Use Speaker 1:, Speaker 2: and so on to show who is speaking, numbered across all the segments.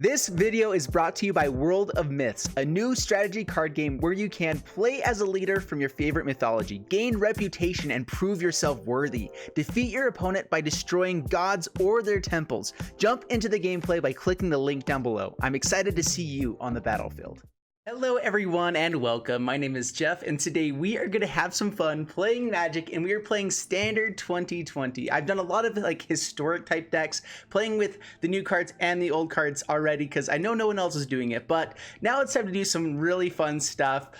Speaker 1: This video is brought to you by World of Myths, a new strategy card game where you can play as a leader from your favorite mythology, gain reputation and prove yourself worthy, defeat your opponent by destroying gods or their temples. Jump into the gameplay by clicking the link down below. I'm excited to see you on the battlefield. Hello everyone and welcome. My name is Jeff and today we are going to have some fun playing Magic, and we are playing Standard 2020. I've done a lot of historic type decks, playing with the new cards and the old cards already because I know no one else is doing it, but now it's time to do some really fun stuff.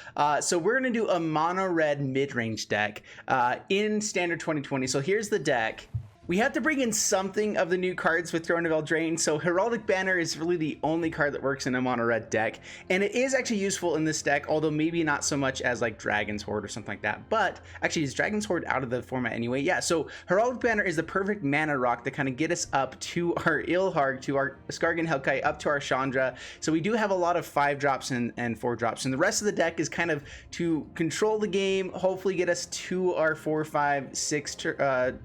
Speaker 1: So we're going to do a mono red mid-range deck in Standard 2020. So here's the deck. We have to bring in something of the new cards with Throne of Eldraine, so Heraldic Banner is really the only card that works in a mono red deck, and it is actually useful in this deck, although maybe not so much as like Dragon's Horde or something like that. But actually, is Dragon's Horde out of the format anyway? Yeah, so Heraldic Banner is the perfect mana rock to kind of get us up to our Ilharg, to our Skargan Hellkite, up to our Chandra. So we do have a lot of 5-drops and 4-drops, and the rest of the deck is kind of to control the game, hopefully get us to our 4, 5, 6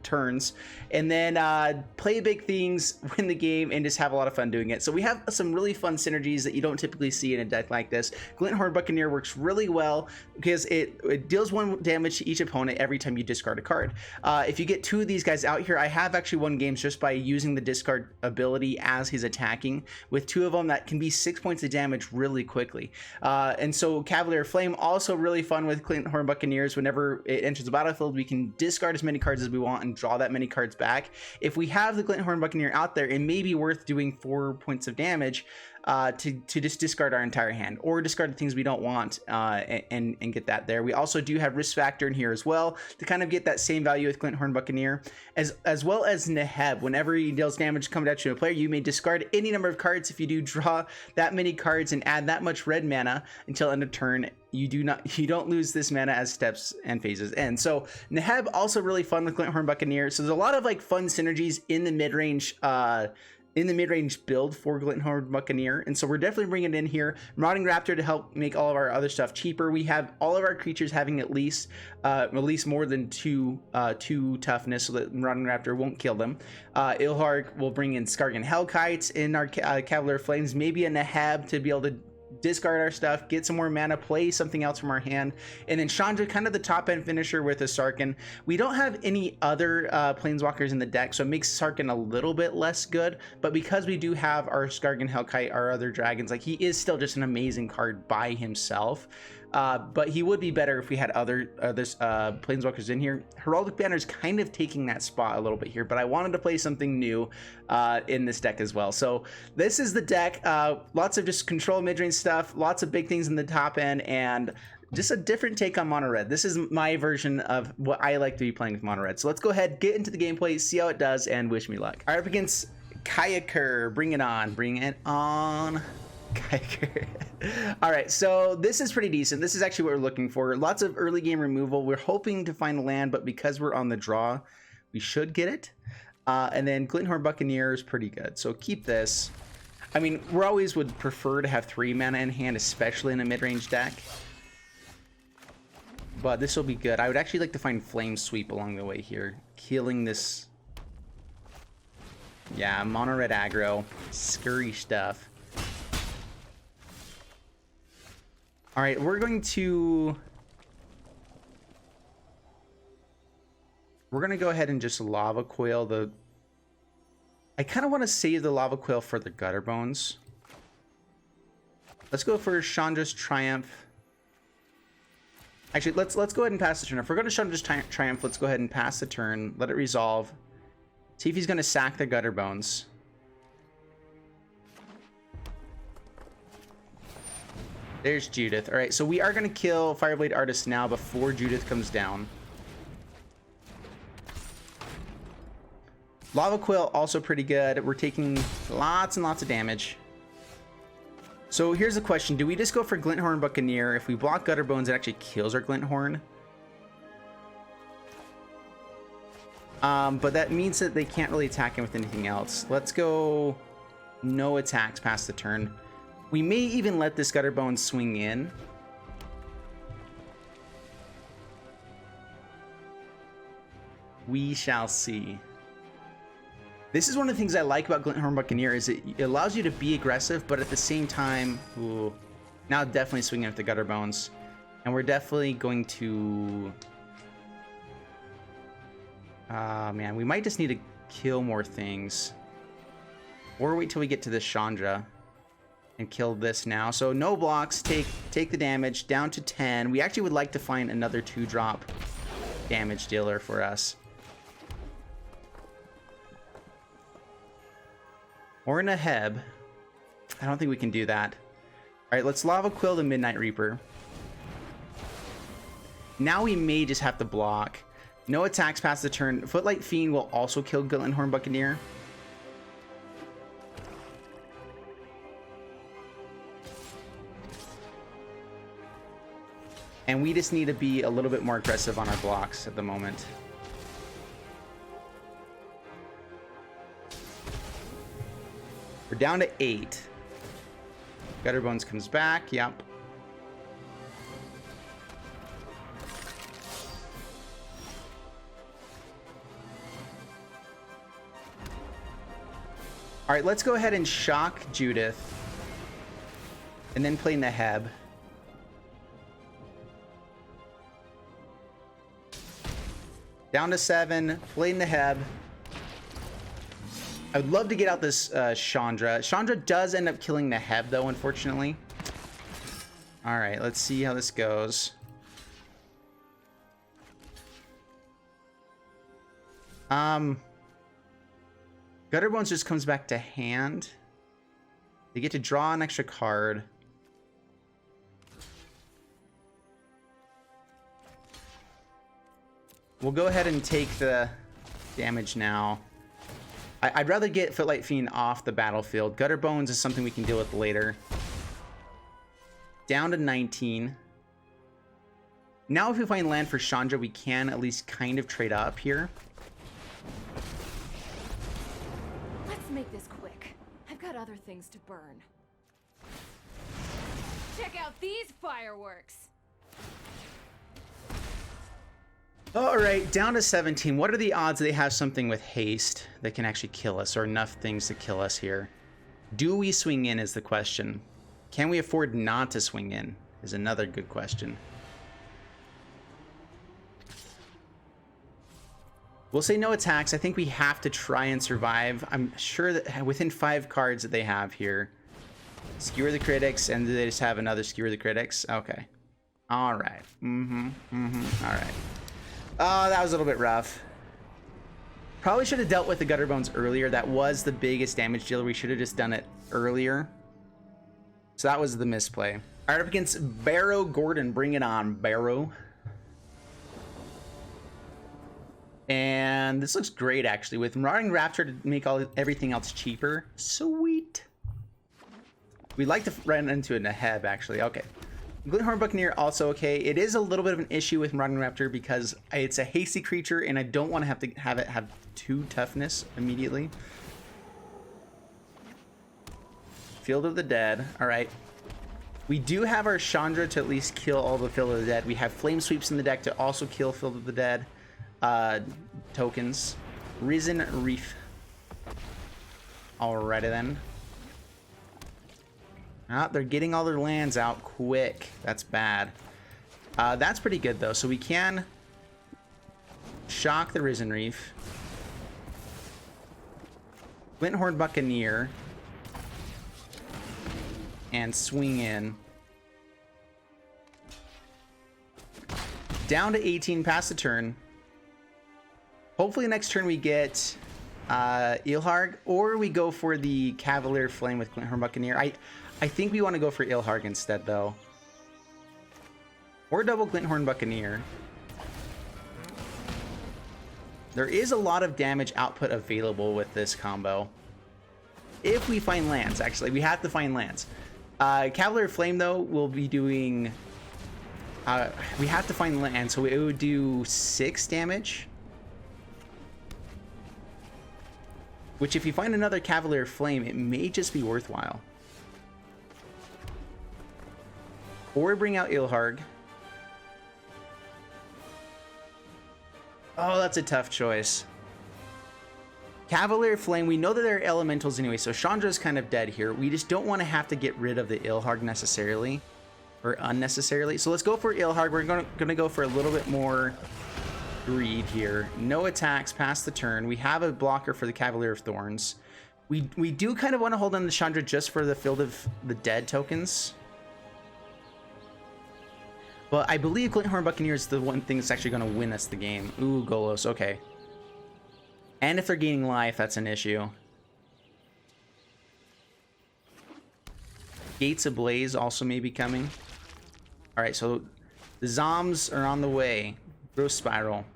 Speaker 1: turns, and then play big things, win the game, and just have a lot of fun doing it. So we have some really fun synergies that you don't typically see in a deck like this. Glint-Horn Buccaneer works really well because it deals 1 damage to each opponent every time you discard a card. If you get 2 of these guys out here, I have actually won games just by using the discard ability as he's attacking. With 2 of them, that can be 6 points of damage really quickly. And so Cavalier Flame, also really fun with Glint-Horn Buccaneers. Whenever it enters the battlefield, we can discard as many cards as we want and draw that many cards back. If we have the Glint-Horn Buccaneer out there, it may be worth doing 4 points of damage to just discard our entire hand, or discard the things we don't want and get that there. We also do have Risk Factor in here as well to kind of get that same value with Glint-Horn Buccaneer, as well as Neheb. Whenever he deals damage coming at you to a player, you may discard any number of cards. If you do draw that many cards and add that much red mana until end of turn, you don't lose this mana as steps and phases end. So Neheb also really fun with Glint-Horn Buccaneer. So there's a lot of fun synergies in the mid-range build for Glint-Horn Buccaneer, and so we're definitely bringing it in here. Marauding Raptor to help make all of our other stuff cheaper. We have all of our creatures having at least more than 2 toughness, so that Marauding Raptor won't kill them. Ilharg will bring in Skargan Hellkites in our Cavalier Flames, maybe a Neheb to be able to discard our stuff, get some more mana, play something else from our hand, and then Chandra, kind of the top end finisher with a Sarkhan. We don't have any other planeswalkers in the deck, so it makes Sarkhan a little bit less good, but because we do have our Skargan Hellkite, our other dragons, he is still just an amazing card by himself. But he would be better if we had other planeswalkers in here. Heraldic Banner is kind of taking that spot a little bit here, but I wanted to play something new in this deck as well. So this is the deck. Lots of just control mid-range stuff, lots of big things in the top end, and just a different take on mono red. This is my version of what I like to be playing with mono red. So let's go ahead, get into the gameplay, see how it does, and wish me luck. All right, up against Kayaker. Bring it on. Bring it on. All right, so this is pretty decent. This is actually what we're looking for. Lots of early game removal. We're hoping to find a land, but because we're on the draw, we should get it. And then Glint-Horn Buccaneer is pretty good, so keep this. I mean, we always would prefer to have 3 mana in hand, especially in a mid-range deck, but this will be good. I would actually like to find Flame Sweep along the way here, killing this. Yeah, mono red aggro, scurry stuff. All right, we're going to go ahead and just Lava Coil I kind of want to save the Lava Coil for the Gutter Bones. Let's go for Chandra's Triumph. Actually, let's go ahead and pass the turn. If we're going to Chandra's Triumph, let's go ahead and pass the turn, let it resolve. See if he's going to sack the Gutter Bones. There's Judith. All right, so we are going to kill Fireblade Artist now before Judith comes down. Lava Quill also pretty good. We're taking lots and lots of damage. So here's the question. Do we just go for Glint-Horn Buccaneer? If we block Gutter Bones, it actually kills our Glint-Horn. But that means that they can't really attack him with anything else. Let's go no attacks past the turn. We may even let this Gutter Bones swing in. We shall see. This is one of the things I like about Glint-Horn Buccaneer is it allows you to be aggressive, but at the same time, ooh, now definitely swinging at the Gutter Bones. And we're definitely going to... man, we might just need to kill more things. Or wait till we get to this Chandra and kill this now. So no blocks, take the damage down to 10. We actually would like to find another 2-drop damage dealer for us. Or in a Heb. I don't think we can do that. All right, let's Lava Quill the Midnight Reaper. Now we may just have to block. No attacks past the turn. Footlight Fiend will also kill Glint-Horn Buccaneer. And we just need to be a little bit more aggressive on our blocks at the moment. We're down to 8. Gutterbones comes back. Yep. All right, let's go ahead and shock Judith. And then play Neheb. Down to 7. Play Neheb. I would love to get out this Chandra. Chandra does end up killing Neheb, though, unfortunately. All right, let's see how this goes. Gutterbones just comes back to hand. They get to draw an extra card. We'll go ahead and take the damage now. I'd rather get Footlight Fiend off the battlefield. Gutterbones is something we can deal with later. Down to 19. Now if we find land for Chandra, we can at least kind of trade up here.
Speaker 2: Let's make this quick. I've got other things to burn. Check out these fireworks.
Speaker 1: All right, down to 17. What are the odds they have something with haste that can actually kill us, or enough things to kill us here? Do we swing in is the question. Can we afford not to swing in is another good question. We'll say no attacks. I think we have to try and survive. I'm sure that within 5 cards that they have here. Skewer the Critics, and they just have another Skewer the Critics? Okay. All right. All right. Oh, that was a little bit rough. Probably should have dealt with the Gutterbones earlier. That was the biggest damage dealer. We should have just done it earlier. So that was the misplay. All right, up against Barrow Gordon. Bring it on, Barrow. And this looks great, actually, with Marauding Raptor to make everything else cheaper. Sweet. We'd like to run into a Neheb, actually. Okay. Glint-Horn Buccaneer also okay. It is a little bit of an issue with Marauding Raptor because it's a hasty creature, and I don't want to have it have 2 toughness immediately. Field of the Dead. All right. We do have our Chandra to at least kill all the Field of the Dead. We have Flame Sweeps in the deck to also kill Field of the Dead tokens. Risen Reef. Alrighty then. They're getting all their lands out quick. That's bad. That's pretty good though. So we can shock the Risen Reef. Glint-Horn Buccaneer. And swing in. Down to 18 past the turn. Hopefully next turn we get Ilharg, or we go for the Cavalier Flame with Glint-Horn Buccaneer. I think we want to go for Ilharg instead, though. Or double Glint-Horn Buccaneer. There is a lot of damage output available with this combo. If we find lands, actually. We have to find lands. Cavalier Flame, though, will be doing... we have to find land, so it would do 6 damage. Which, if you find another Cavalier Flame, it may just be worthwhile. Or bring out Ilharg. Oh, that's a tough choice. Cavalier Flame, we know that they're elementals anyway, so Chandra's kind of dead here. We just don't want to have to get rid of the Ilharg necessarily, or unnecessarily. So let's go for Ilharg. We're gonna go for a little bit more greed here. No attacks past the turn. We have a blocker for the Cavalier of Thorns. We do kind of want to hold on to Chandra just for the Field of the Dead tokens. But I believe Glint-Horn Buccaneer is the one thing that's actually going to win us the game. Ooh, Golos, okay. And if they're gaining life, that's an issue. Gates Ablaze also may be coming. Alright, so the Zoms are on the way. Growth Spiral.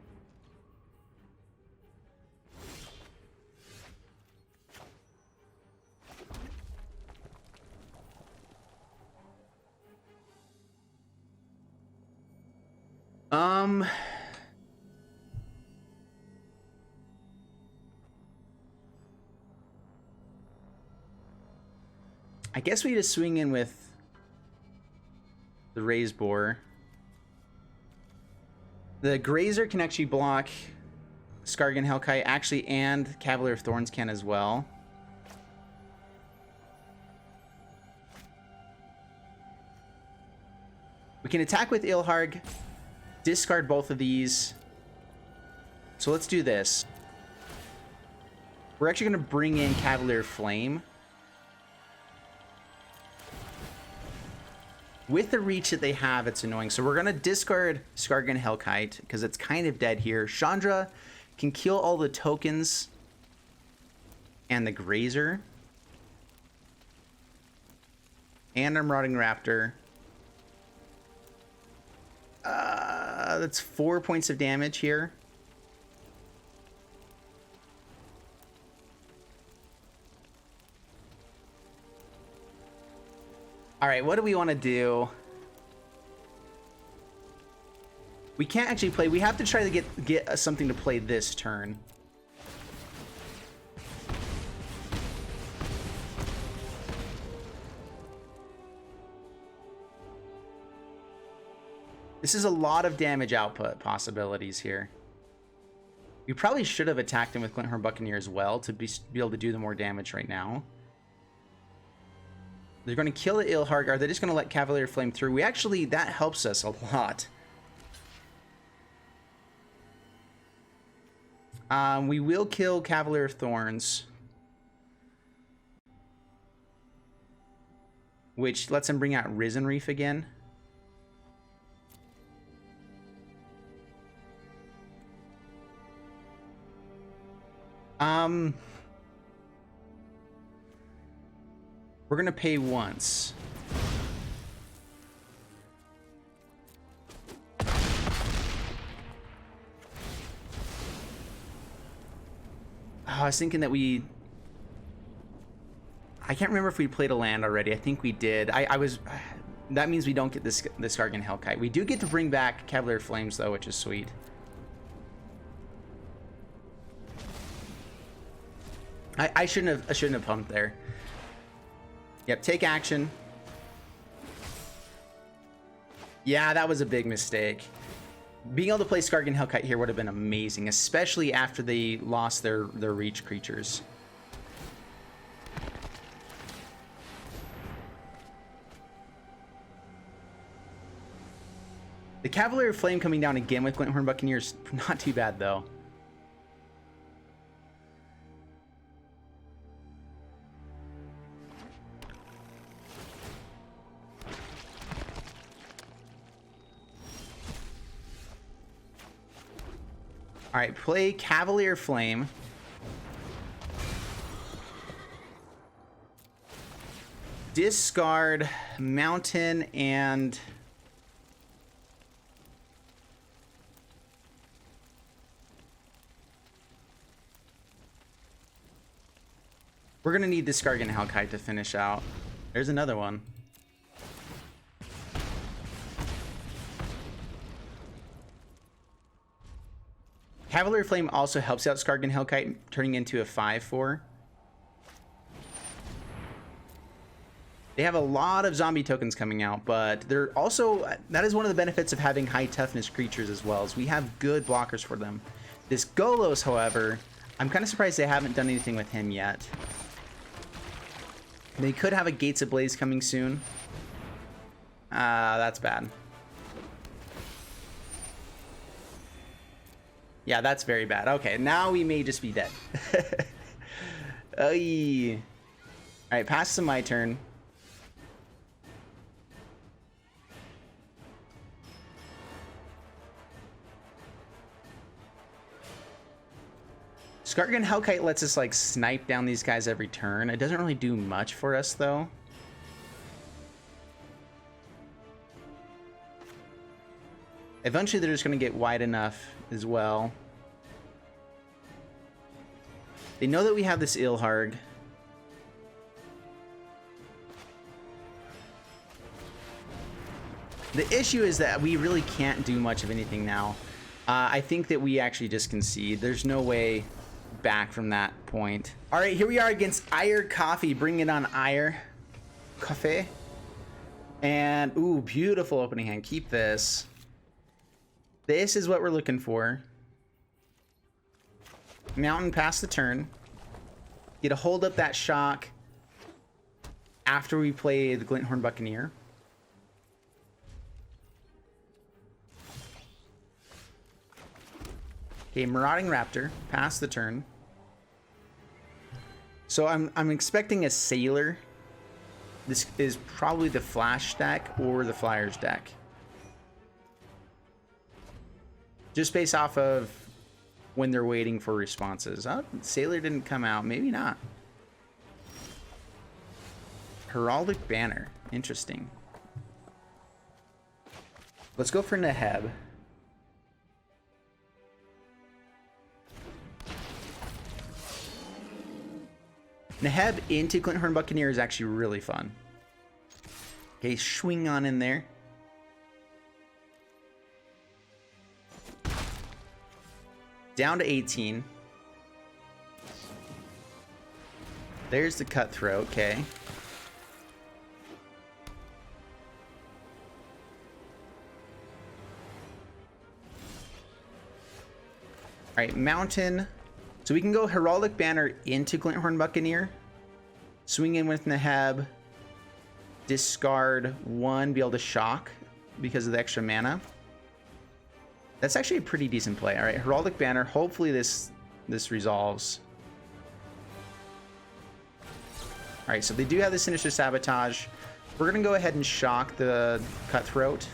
Speaker 1: I guess we just swing in with the Raised Boar. The Grazer can actually block Skargan Hellkite, actually, and Cavalier of Thorns can as well. We can attack with Ilharg, discard both of these. So let's do this. We're actually going to bring in Cavalier Flame. With the reach that they have, it's annoying. So we're going to discard Skargan Hellkite because it's kind of dead here. Chandra can kill all the tokens and the Grazer. And our Marauding Raptor. That's 4 points of damage here. All right, what do we want to do? We can't actually play. We have to try to get something to play this turn. This is a lot of damage output possibilities here. We probably should have attacked him with Glint-Horn Buccaneer as well to be able to do the more damage right now. They're going to kill the Ilharg. Are they just going to let Cavalier Flame through? We actually, that helps us a lot. We will kill Cavalier of Thorns, which lets him bring out Risen Reef again. We're gonna pay once. I was thinking that I can't remember if we played a land already. I think we did. That means we don't get this Skargan Hellkite. We do get to bring back Cavalier Flames though, which is sweet. I shouldn't have pumped there. Yep, take action. Yeah, that was a big mistake. Being able to play Skargan Hellkite here would have been amazing, especially after they lost their reach creatures. The Cavalier Flame coming down again with Glint-Horn Buccaneer is not too bad though. All right, play Cavalier Flame. Discard Mountain and we're gonna need the Skargan Hellkite to finish out. There's another one. Cavalier Flame also helps out Skargan Hellkite, turning into a 5/4. They have a lot of zombie tokens coming out, but they're also, that is one of the benefits of having high toughness creatures as well, is we have good blockers for them. This Golos, however, I'm kind of surprised they haven't done anything with him yet. They could have a Gates Ablaze coming soon. That's bad. Yeah, that's very bad. Okay, now we may just be dead. Oy. All right, pass to my turn. Skargan Hellkite lets us like snipe down these guys every turn. It doesn't really do much for us though. Eventually they're just going to get wide enough as well. They know that we have this Ilharg. The issue is that we really can't do much of anything now. I think that we actually just concede. There's no way back from that point. All right, here we are against Ire Coffee. Bring it on, Ire. Coffee. And, ooh, beautiful opening hand. Keep this. This is what we're looking for. Mountain past the turn. Get a hold up that shock after we play the Glint-Horn Buccaneer. Okay, Marauding Raptor, pass the turn. So I'm expecting a Sailor. This is probably the Flash deck or the Flyers deck. Just based off of when they're waiting for responses. Oh, Sailor didn't come out. Maybe not. Heraldic Banner. Interesting. Let's go for Neheb. Neheb into Glint-Horn Buccaneer is actually really fun. Okay, swing on in there. Down to 18. There's the Cutthroat, okay. Alright, Mountain. So we can go Heraldic Banner into Glint-Horn Buccaneer. Swing in with Neheb. Discard 1, be able to shock because of the extra mana. That's actually a pretty decent play. All right, Heraldic Banner. Hopefully this resolves. All right, so they do have the Sinister Sabotage. We're going to go ahead and shock the Cutthroat.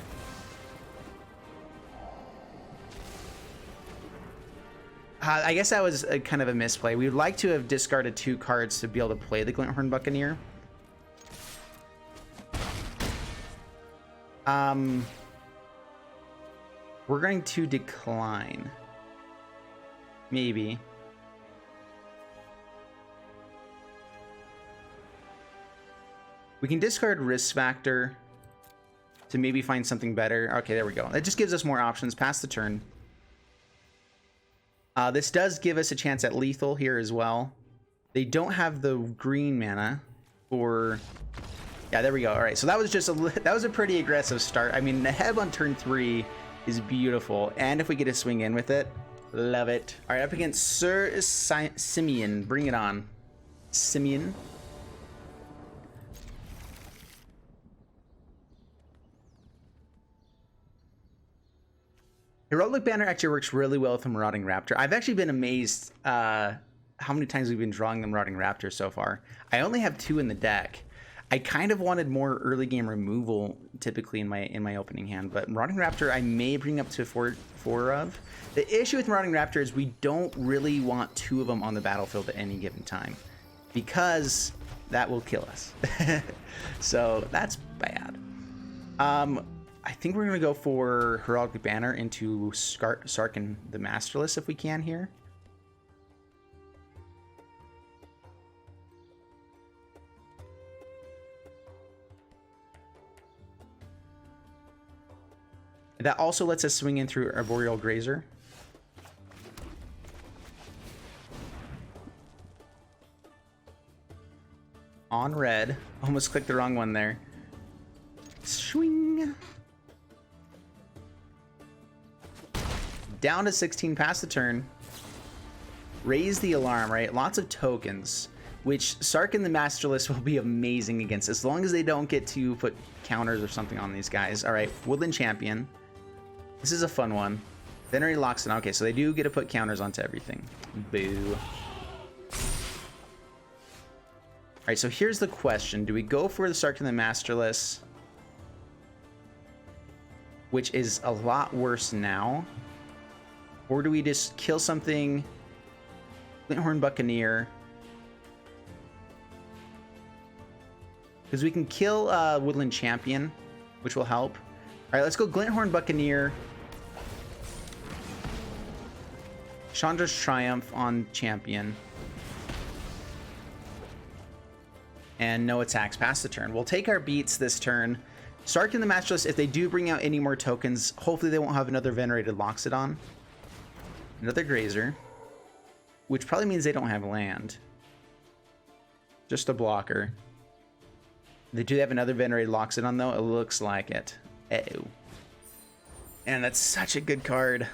Speaker 1: I guess that was a kind of a misplay. We would like to have discarded 2 cards to be able to play the Glint-Horn Buccaneer. We're going to decline. Maybe. We can discard Risk Factor to maybe find something better. Okay, there we go. That just gives us more options past the turn. This does give us a chance at lethal here as well. They don't have the green mana for... Yeah, there we go. All right, so that was just a pretty aggressive start. I mean, Neheb on turn 3 is beautiful, and if we get to swing in with it, love it. All right, up against Sir Simeon. Bring it on, Simeon. Heraldic Banner actually works really well with the Marauding Raptor. I've actually been amazed how many times we've been drawing the Marauding Raptor so far. I only have 2 in the deck. I kind of wanted more early game removal typically in my opening hand, but Marauding Raptor I may bring up to 4 of. The issue with Marauding Raptor is we don't really want 2 of them on the battlefield at any given time because that will kill us. So that's bad. I think we're gonna go for Heraldic Banner into Sarkhan the Masterless if we can here. That also lets us swing in through Arboreal Grazer. On red. Almost clicked the wrong one there. Swing. Down to 16 past the turn. Raise the alarm, right? Lots of tokens, which Sarkhan the Masterless will be amazing against, as long as they don't get to put counters or something on these guys. All right, Woodland Champion. This is a fun one. Venerate Loxodon. Okay, so they do get to put counters onto everything. Boo. All right, so here's the question. Do we go for the Sarkhan the Masterless, which is a lot worse now? Or do we just kill something? Glint-Horn Buccaneer. Because we can kill Woodland Champion, which will help. All right, let's go Glint-Horn Buccaneer. Chandra's Triumph on Champion. And no attacks past the turn. We'll take our beats this turn. Sarkhan the Masterless, if they do bring out any more tokens, hopefully they won't have another Venerated Loxodon. Another Grazer. Which probably means they don't have land. Just a blocker. They do have another Venerated Loxodon though. It looks like it. Uh-oh. And that's such a good card.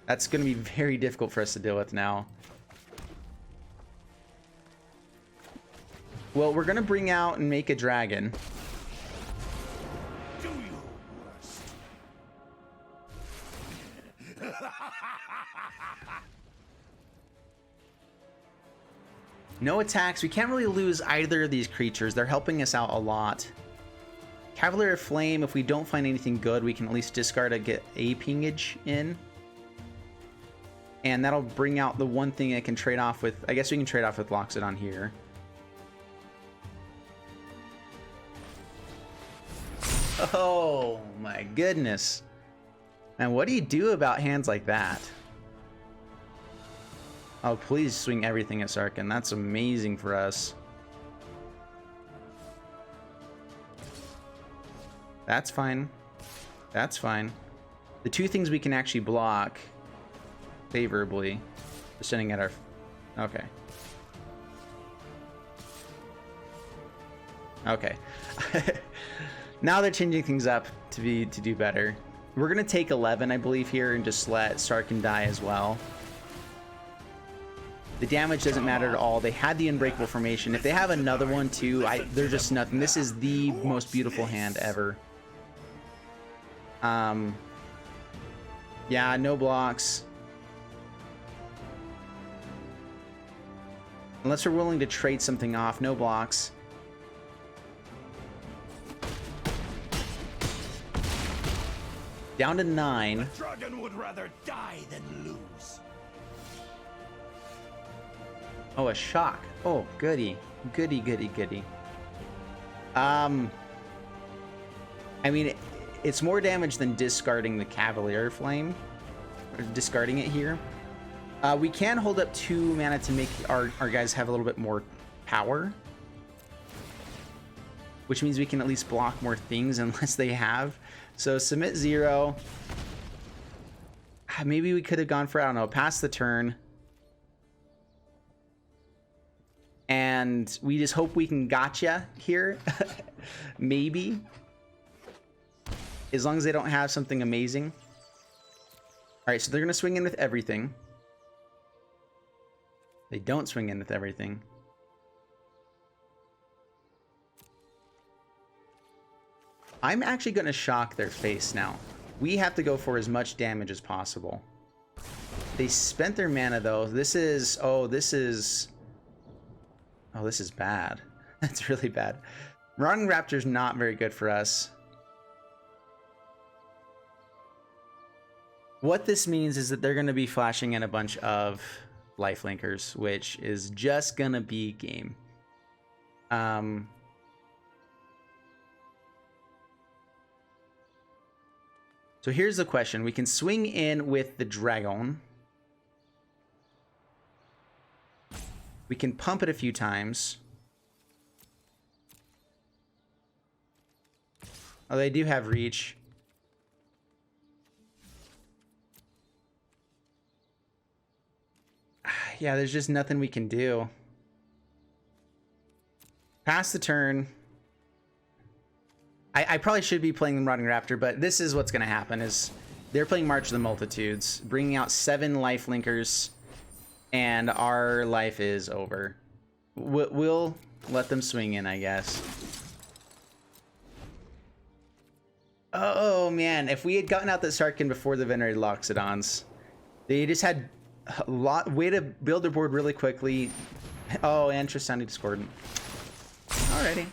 Speaker 1: That's going to be very difficult for us to deal with now. Well, we're going to bring out and make a dragon.
Speaker 3: Do your worst.
Speaker 1: No attacks. We can't really lose either of these creatures. They're helping us out a lot. Cavalier of Flame, if we don't find anything good, we can at least discard to get a pingage in. And that'll bring out the one thing I can trade off with. I guess we can trade off with Loxodon here. Oh my goodness. And what do you do about hands like that? Oh, please swing everything at Sarkhan. That's amazing for us. That's fine. That's fine. The two things we can actually block favorably. Just sending at our... Okay. Okay. Now they're changing things up to do better. We're gonna take 11, I believe, here and just let Sarkhan die as well. The damage doesn't matter at all. They had the Unbreakable Formation. If they have another one too, they're just nothing. This is the most beautiful hand ever. Yeah, no blocks. Unless we're willing to trade something off, no blocks. Down to 9.
Speaker 3: The dragon would rather die than lose.
Speaker 1: Oh, a shock. Oh, goody. Goody, goody, goody. I mean, it's more damage than discarding the Cavalier Flame. Or discarding it here. We can hold up 2 mana to make our guys have a little bit more power. Which means we can at least block more things unless they have. So submit 0. Maybe we could have gone for, I don't know, pass the turn. And we just hope we can gotcha here. Maybe. As long as they don't have something amazing. Alright, so they're going to swing in with everything. They don't swing in with everything. I'm actually going to shock their face now. We have to go for as much damage as possible. They spent their mana though. This is... Oh, this is... Oh, this is bad. That's really bad. Marauding Raptor's not very good for us. What this means is that they're going to be flashing in a bunch of lifelinkers, which is just going to be game. So here's the question. We can swing in with the dragon. We can pump it a few times. Oh, they do have reach. Yeah, there's just nothing we can do. Pass the turn. I probably should be playing the Marauding Raptor, but this is what's going to happen is They're playing March of the Multitudes, bringing out 7 life linkers, and our life is over. We'll let them swing in, I guess. Oh man, if we had gotten out the Sarkin before the Venerated Loxodons, they just had a way to build their board really quickly. Oh, and Tristani Discordant. Alrighty.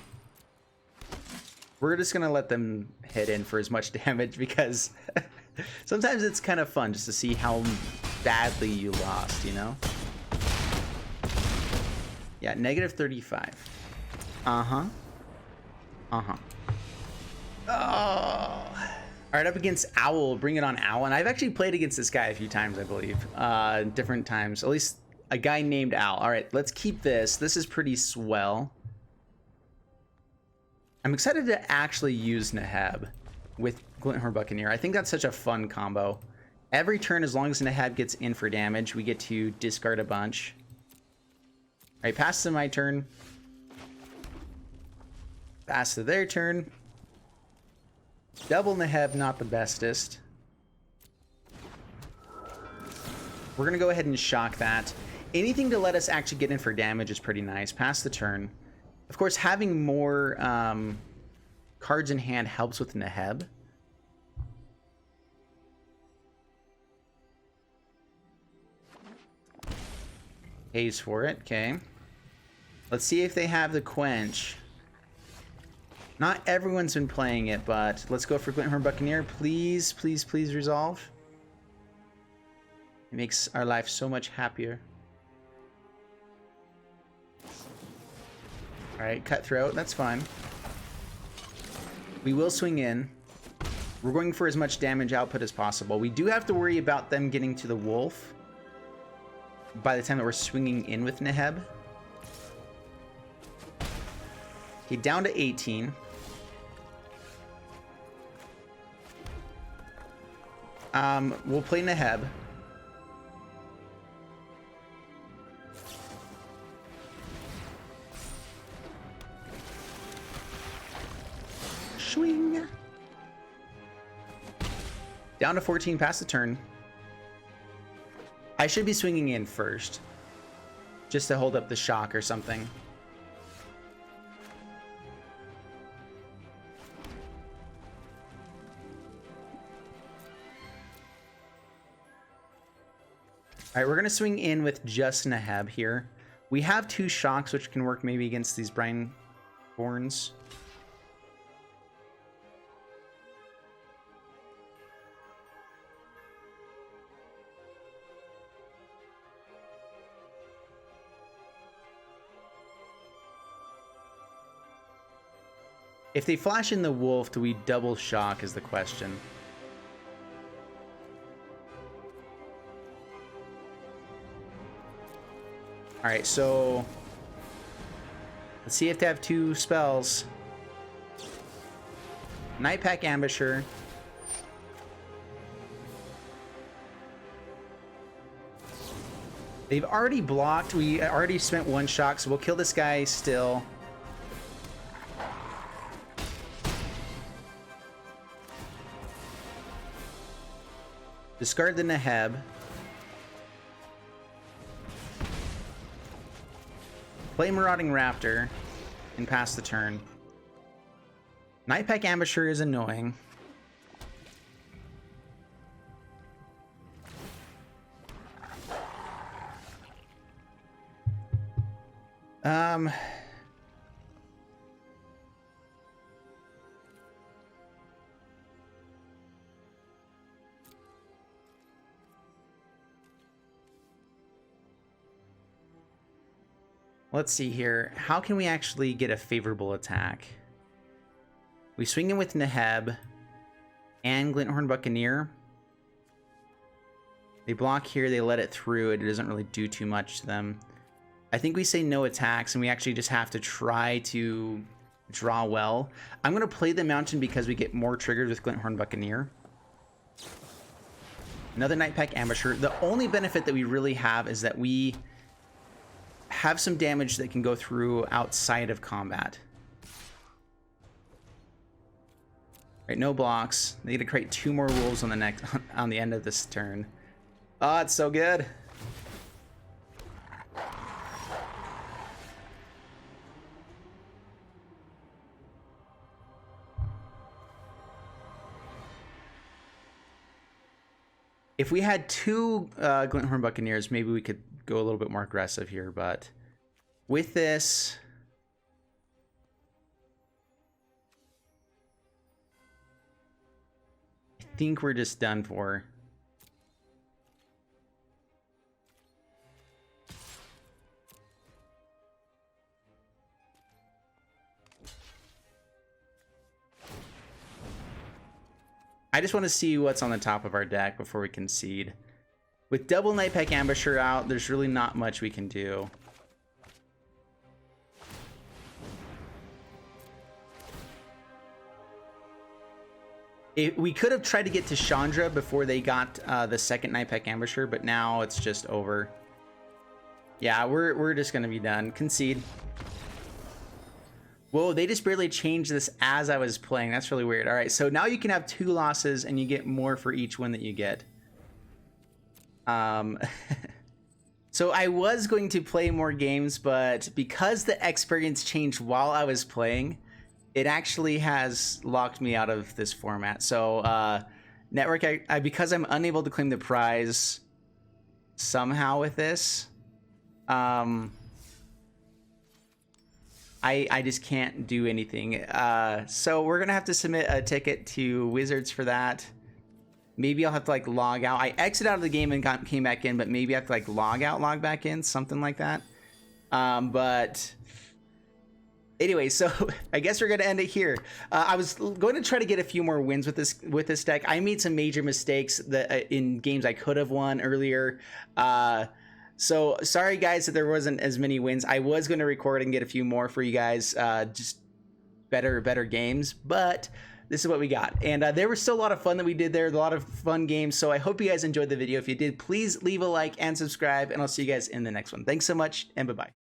Speaker 1: We're just gonna let them hit in for as much damage because sometimes it's kind of fun just to see how badly you lost, you know? Yeah, negative 35. Uh-huh. Uh-huh. Oh. All right, up against Owl. Bring it on, Owl. And I've actually played against this guy a few times, I believe. Different times. At least a guy named Owl. All right, let's keep this. This is pretty swell. I'm excited to actually use Neheb with Glint-Horn Buccaneer. I think that's such a fun combo. Every turn, as long as Neheb gets in for damage, we get to discard a bunch. All right, pass to my turn. Pass to their turn. Double Neheb, not the bestest. We're going to go ahead and shock that. Anything to let us actually get in for damage is pretty nice. Pass the turn. Of course, having more cards in hand helps with Neheb. Pays for it. Okay. Let's see if they have the Quench. Not everyone's been playing it, but let's go for Glint-Horn Buccaneer. Please, please, please resolve. It makes our life so much happier. Alright, Cutthroat, that's fine. We will swing in. We're going for as much damage output as possible. We do have to worry about them getting to the Wolf by the time that we're swinging in with Neheb. Okay, down to 18. We'll play Neheb. Swing. Down to 14, pass the turn. I should be swinging in first, just to hold up the shock or something. All right, we're gonna swing in with just Neheb here. We have 2 shocks, which can work maybe against these Brine Borns. If they flash in the Wolf, do we double shock is the question. All right, so let's see if they have 2 spells. Nightpack Ambusher. They've already blocked. We already spent 1 shock, so we'll kill this guy still. Discard the Neheb. Play Marauding Raptor and pass the turn. Nightpack Ambusher is annoying. Let's see here. How can we actually get a favorable attack? We swing in with Neheb and Glint-Horn Buccaneer. They block here, they let it through. It doesn't really do too much to them. I think we say no attacks, and we actually just have to try to draw well. I'm going to play the Mountain because we get more triggers with Glint-Horn Buccaneer. Another Nightpack Ambusher. The only benefit that we really have is that we have some damage that can go through outside of combat. Right, no blocks. They get to create 2 more wolves on the next on the end of this turn. Oh, it's so good. If we had 2 Glint-Horn Buccaneers, maybe we could go a little bit more aggressive here, but with this, I think we're just done for. I just want to see what's on the top of our deck before we concede. With double Nightpack Ambusher out, there's really not much we can do. We could have tried to get to Chandra before they got the second Nightpack Ambusher, but now it's just over. Yeah, we're just gonna be done. Concede. Whoa, they just barely changed this as I was playing. That's really weird. All right, so now you can have 2 losses and you get more for each win that you get. So I was going to play more games, but because the experience changed while I was playing, it actually has locked me out of this format. So network, because I'm unable to claim the prize somehow with this, I just can't do anything. So we're gonna have to submit a ticket to Wizards for that. Maybe I'll have to like log out. I exited out of the game and came back in, but maybe I have to like log out, log back in, something like that. But anyway, so I guess we're gonna end it here. I was going to try to get a few more wins with this deck. I made some major mistakes that in games I could have won earlier. So sorry guys that there wasn't as many wins. I was going to record and get a few more for you guys, just better games, but this is what we got. And there was still a lot of fun that we did there, a lot of fun games. So I hope you guys enjoyed the video. If you did, please leave a like and subscribe, and I'll see you guys in the next one. Thanks so much, and bye-bye.